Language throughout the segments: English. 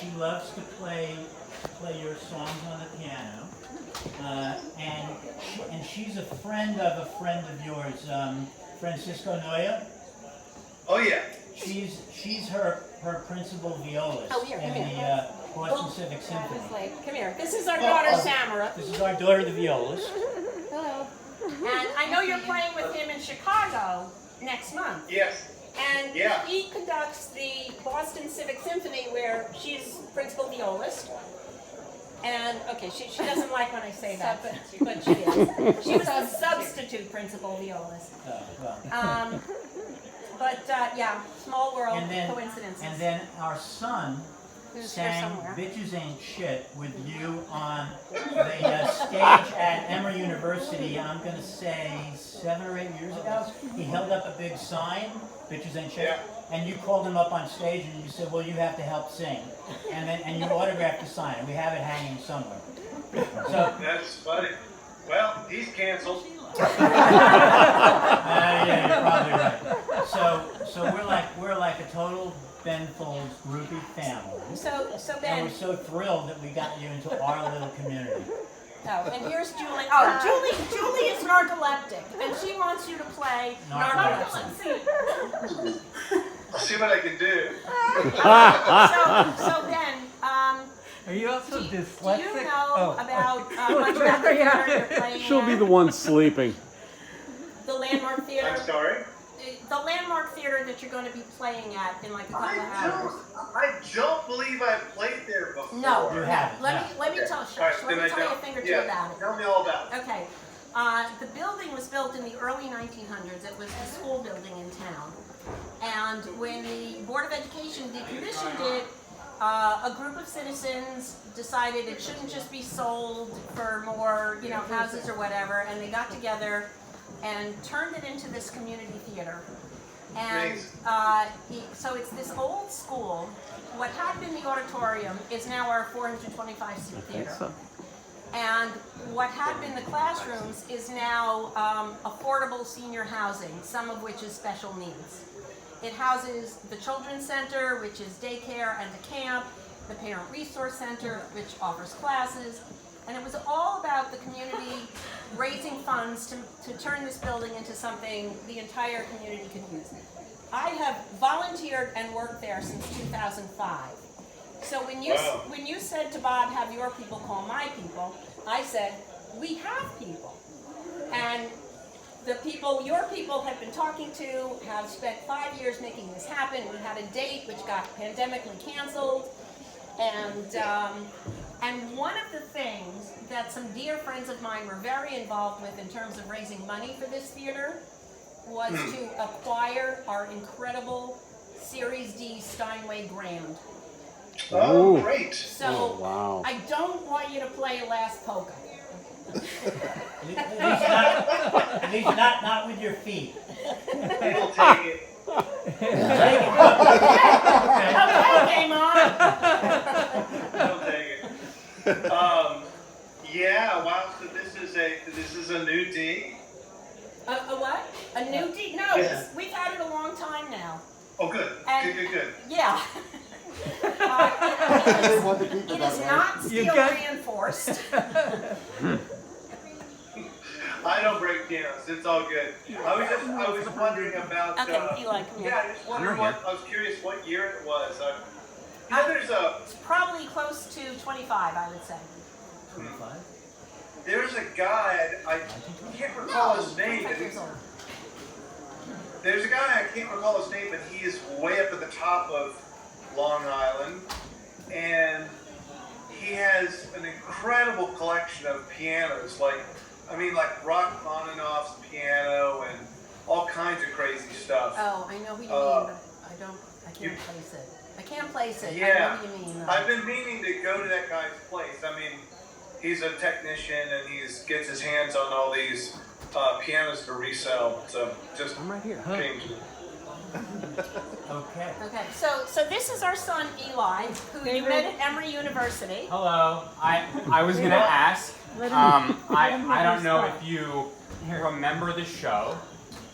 she loves to play your songs on the piano, and she's a friend of yours, Francisco Noya. Oh yeah. She's her principal violist in the Boston Civic Symphony. Come here. This is our daughter, Samara. This is our daughter, the violist. Hello. And I know you're playing with him in Chicago next month. Yes. And he conducts the Boston Civic Symphony where she's principal violist. And, okay, she doesn't like when I say that, but she is. She was the substitute principal violist. Yeah, small world, coincidences. And then our son sang somewhere. Bitches Ain't Shit with you on the stage at Emory University, I'm going to say 7 or 8 years ago. He held up a big sign, Bitches Ain't Shit, and you called him up on stage and you said, well, you have to help sing. And you autographed the sign, and we have it hanging somewhere. So, that's funny. Well, he's canceled. Yeah, you're probably right. So we're like a total Ben Folds groupie family. So Ben. And we're so thrilled that we got you into our little community. Oh, and here's Julie. Oh, Julie is narcoleptic, and she wants you to play narcolepsy. I'll see what I can do. So Ben, are you also dyslexic? Do you know about much about the theater you're playing She'll be the one sleeping. The Landmark Theater? I'm sorry? The Landmark Theater that you're going to be playing at in like a couple of hours. I don't believe I've played there before. No, You haven't. Let me tell you a thing or two about it. Tell me all about it. Okay. The building was built in the early 1900s. It was the school building in town. And when the Board of Education decommissioned it, a group of citizens decided it shouldn't just be sold for more, houses or whatever, and they got together and turned it into this community theater. And so it's this old school. What had been the auditorium is now our 425-seat theater. And what had been the classrooms is now affordable senior housing, some of which is special needs. It houses the Children's Center, which is daycare and a camp, the Parent Resource Center, which offers classes, and it was all about the community raising funds to turn this building into something the entire community could use. I have volunteered and worked there since 2005. So when you said to Bob, have your people call my people, I said, we have people. And the people your people have been talking to have spent 5 years making this happen. We had a date which got pandemically canceled. And one of the things that some dear friends of mine were very involved with in terms of raising money for this theater was to acquire our incredible Series D Steinway Grand. Oh, great. So wow. I don't want you to play Last Polka. At least not with your feet. We'll take it. Okay, game on. We'll take it. Yeah, wow, so this is a new D? A what? A new D? No, Yeah. we've had it a long time now. Oh, good. And- Good. Yeah. It is not steel reinforced. I don't break pianos. It's all good. I was wondering about. Okay, Eli, come here. Yeah, I just wondered I was curious what year it was. It's probably close to 25, I would say. 25? There's a guy, I can't recall his name. 25 years old. There's a guy, I can't recall his name, but he is way up at the top of Long Island, and he has an incredible collection of pianos, like Rachmaninoff's piano and all kinds of crazy stuff. Oh, I know who you mean, but I can't place it. I can't place it. Yeah, I know who you mean. I've been meaning to go to that guy's place. I mean, he's a technician and gets his hands on all these pianos for resale. So just I'm right here. came to. Okay. Okay, so this is our son Eli, who you met at Emory University. Hello. I was gonna ask. I don't know if you remember the show,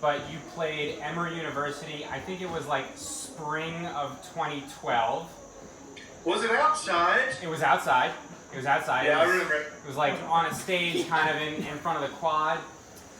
but you played Emory University. I think it was like spring of 2012. Was it outside? It was outside. It was outside. Yeah, It was, I remember. It was like on a stage, kind of in front of the quad,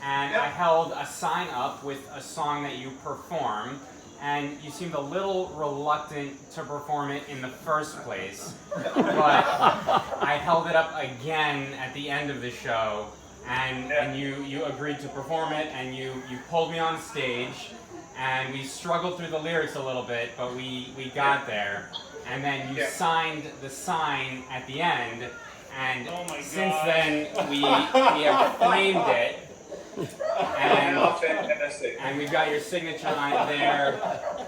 and Yep. I held a sign up with a song that you perform, and you seemed a little reluctant to perform it in the first place, but I held it up again at the end of the show, and you agreed to perform it, and you pulled me on stage, and we struggled through the lyrics a little bit, but we got there. And then you signed the sign at the end, and since then we have framed it, and we've got your signature on it there,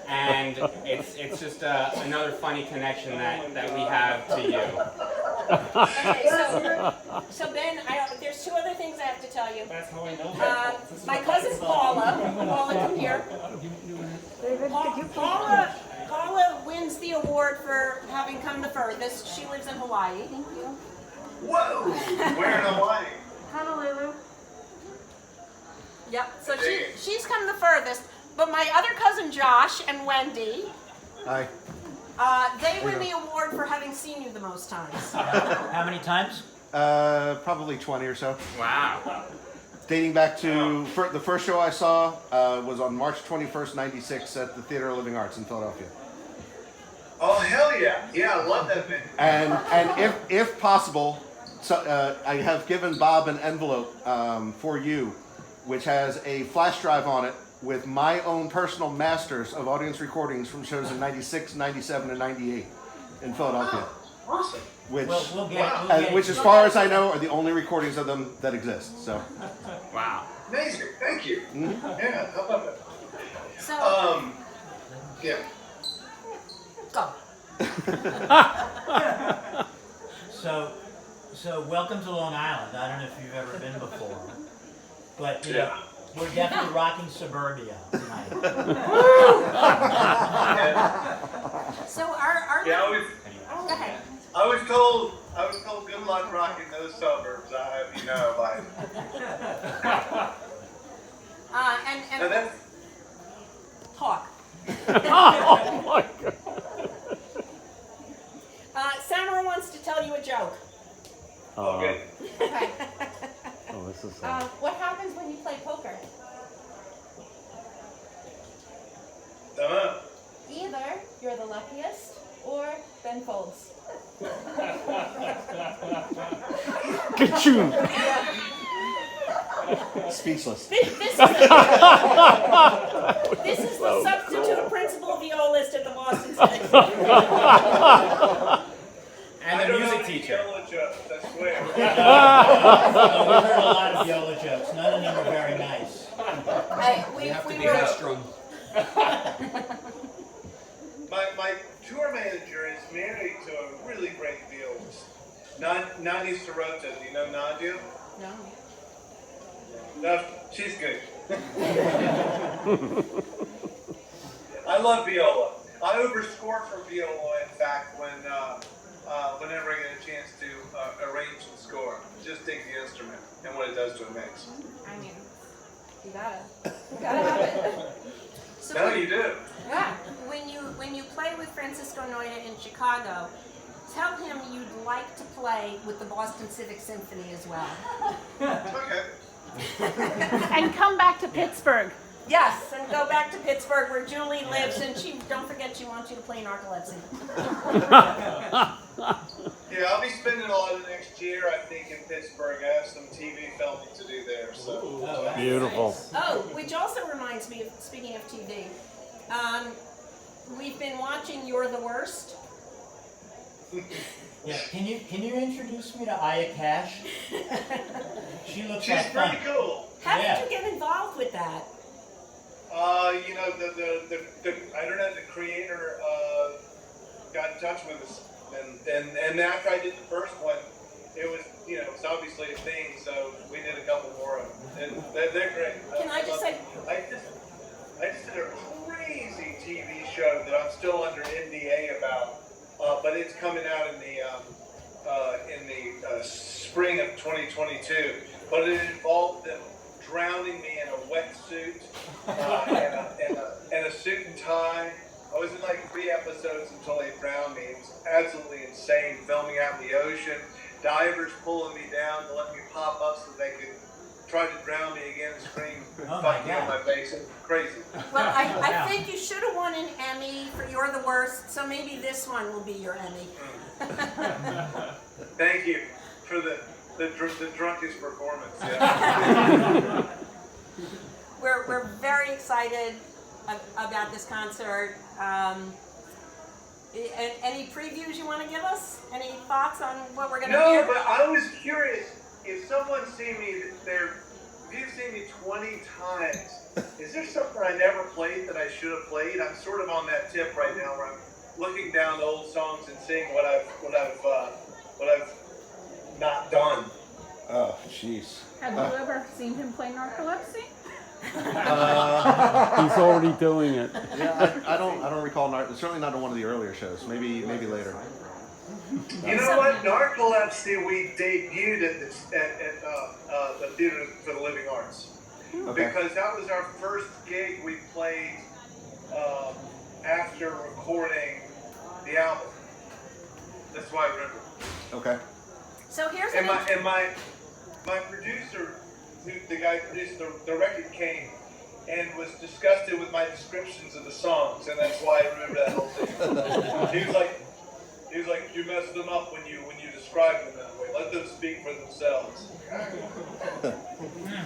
and it's just another funny connection that we have to you. Okay, so Ben, there's two other things I have to tell you. That's how I know. My cousin Paula, come here. Paula wins the award for having come the furthest. She lives in Hawaii. Thank you. Whoa! Where in Hawaii? Honolulu. Yep. So she's come the furthest. But my other cousin Josh and Wendy, Hi. they win the award for having seen you the most times. How many times? Probably 20 or so. Wow. Dating back to the first show I saw was on March 21st, 96 at the Theater of Living Arts in Philadelphia. Oh, hell yeah. Yeah, I love that venue. And if possible, so, I have given Bob an envelope for you, which has a flash drive on it with my own personal masters of audience recordings from shows in 96, 97, and 98 in Philadelphia. Awesome. Which, We'll get which as far as I know, are the only recordings of them that exist. So, Wow. Amazing. Thank you. Yeah, how about that? So Yeah. go. So welcome to Long Island. I don't know if you've ever been before, but you know, we're definitely rocking suburbia tonight. So our Yeah, go ahead. I was told good luck rocking those suburbs. I have you know like. And No, that's talk. Oh my God. Samara wants to tell you a joke. okay. Okay. Oh, this is. What happens when you play poker? Don't know. Either you're the luckiest or Ben folds. Ka-choom. speechless. This is the substitute principal violist at the Boston Civic. And I the don't know music any teacher. Viola jokes, I swear. We've heard a lot of Viola jokes. None of them are very nice. My tour manager is married to a really great violist, Nadia Sirota. Do you know Nadia? No. No, she's good. I love viola. I overscore for viola, in fact, whenever I get a chance to arrange and score. Just dig the instrument and what it does to a mix. I mean, you gotta have it. So No, when, you do. Yeah. when you play with Francisco Noida in Chicago, tell him you'd like to play with the Boston Civic Symphony as well. Okay. And come back to Pittsburgh. Yes, and go back to Pittsburgh where Julie lives, and don't forget she wants you to play narcolepsy. Yeah, I'll be spending a lot of next year, I think, in Pittsburgh. I have some TV filming to do there, so. Beautiful. Oh, which also reminds me of, speaking of TV, we've been watching You're the Worst. Yeah, can you introduce me to Aya Cash? She looks She's like fun. pretty cool. How Yeah. did you get involved with that? You know, the I don't know, the creator got in touch with us, and after I did the first one, it was, you know, it's obviously a thing, so we did a couple more of them, and they're great. Can I just say, I just did a crazy TV show that I'm still under NDA about, but it's coming out in the spring of 2022. But it involved them drowning me in a wetsuit and a suit and tie I was in like 3 episodes until they drowned me. It was absolutely insane filming out in the ocean. Divers pulling me down to let me pop up so they could try to drown me again and scream, Oh my fuck you in God. my face. It was crazy. Well, I think you should have won an Emmy for You're the Worst, so maybe this one will be your Emmy. Thank you for the drunkest performance. Yeah. We're very excited about this concert. Any previews you want to give us? Any thoughts on what we're going to No, hear? but I was curious if someone's seen me there. If you've seen me 20 times, is there something I never played that I should have played? I'm sort of on that tip right now where I'm looking down old songs and seeing what I've not done. Oh, jeez. Have you ever seen him play narcolepsy? He's already doing it. Yeah, I don't recall. Certainly not on one of the earlier shows. Maybe later. You know what? Narcolepsy we debuted at the Theater for the Living Arts. Okay. Because that was our first gig we played after recording the album. That's why I remember. Okay. So here's And an my producer, the guy who produced the record, came and was disgusted with my descriptions of the songs, and that's why I remember that whole thing. He was like, you messed them up when you described them that way. Let them speak for themselves.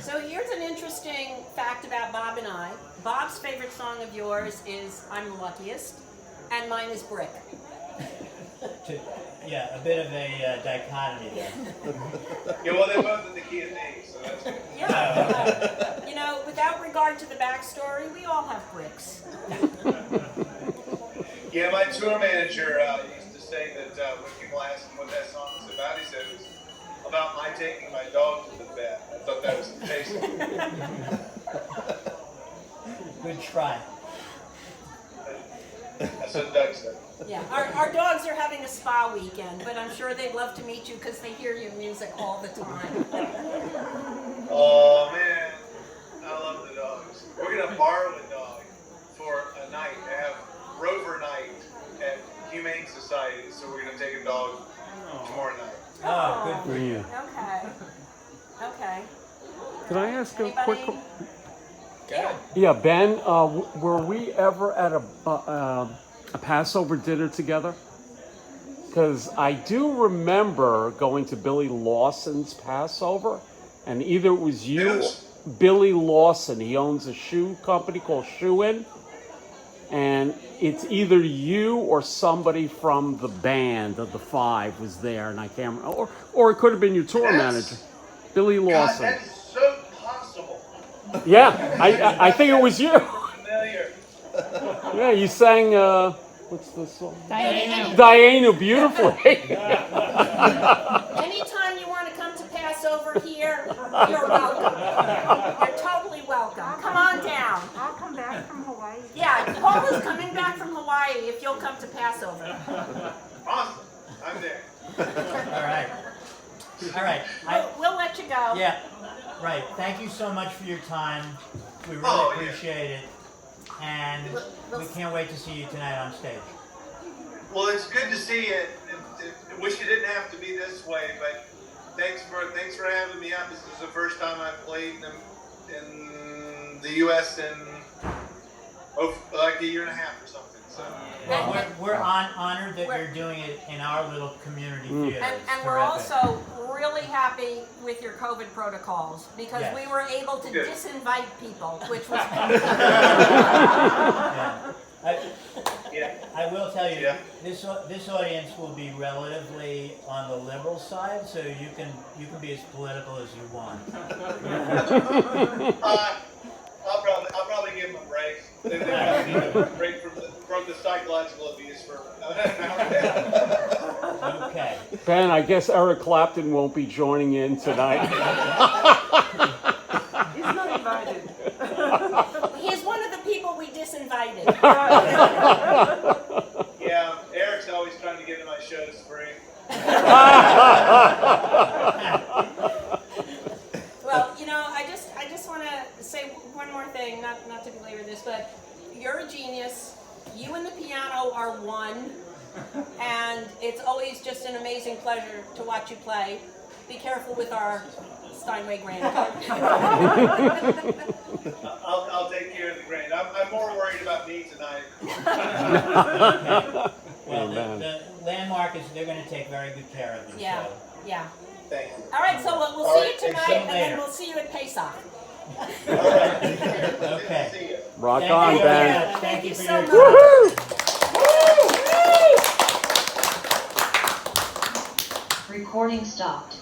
So here's an interesting fact about Bob and I. Bob's favorite song of yours is I'm the Luckiest, and mine is Brick. Yeah, a bit of a dichotomy there. Yeah, well, they're both in the key of names, so that's good. Yeah. You know, without regard to the backstory, we all have bricks. Yeah, my tour manager used to say that when people asked him what that song was about, he said it was about my taking my dog to the vet. I thought that was tasty. Good try. That's what Doug said. Yeah, our dogs are having a spa weekend, but I'm sure they'd love to meet you because they hear your music all the time. Oh man, I love the dogs. We're gonna borrow a dog for a night. They have Rover night at Humane Society, so we're gonna take a dog tomorrow night. Oh, good for you. Okay. Okay. Can I ask a Anybody? quick? Yeah, Ben. Were we ever at a Passover dinner together? Because I do remember going to Billy Lawson's Passover, and either it was you, Yes. Billy Lawson. He owns a shoe company called Shoe In, and it's either you or somebody from the band of the Five was there, and I can't remember, or it could have been your tour manager, Billy God, Lawson. that is so possible. Yeah, I think it was you. Familiar. Yeah, you sang, what's the song? Diana. Diana beautifully. Anytime you want to come to Passover here, you're welcome. You're totally welcome. Come on down. I'll come back from Hawaii. Yeah, Paul is coming back from Hawaii if you'll come to Passover. Awesome. I'm there. All right. All right. We'll let you go. Yeah. Right. Thank you so much for your time. We really Oh, yeah. appreciate it. And we can't wait to see you tonight on stage. Well, it's good to see you. I wish it didn't have to be this way, but thanks for having me up. This is the first time I've played in the U.S. in like a year and a half or something. So. Well, we're honored that you're doing it in our little community theater. And It's we're terrific. also really happy with your COVID protocols because Yes. we were able to Good. disinvite people, which was Yeah. I will tell you, Yeah. this audience will be relatively on the liberal side, so you can be as political as you want. I'll probably give them a break. They probably need a break from the psychological abuse for an hour and a half. Okay. Ben, I guess Eric Clapton won't be joining in tonight. He's not invited. he is one of the people we disinvited. Yeah, Eric's always trying to get into my shows free. Well, you know, I just want to say one more thing, not to belabor this, but you're a genius. You and the it's always just an amazing pleasure to watch you play. Be careful with our Steinway grand. I'll take care of the grain. I'm more worried about me tonight. Okay. Well, Amen. the landmark is they're going to take very good care of them. Yeah, So. yeah. Thank you. All right, so we'll All see right, you thanks. tonight, See you and then later. we'll see you at Pesach. All right. Take care. Good to Okay. see you. Rock Thank on, you Ben. very much. Thank you for so your much. time. Woohoo! Recording stopped.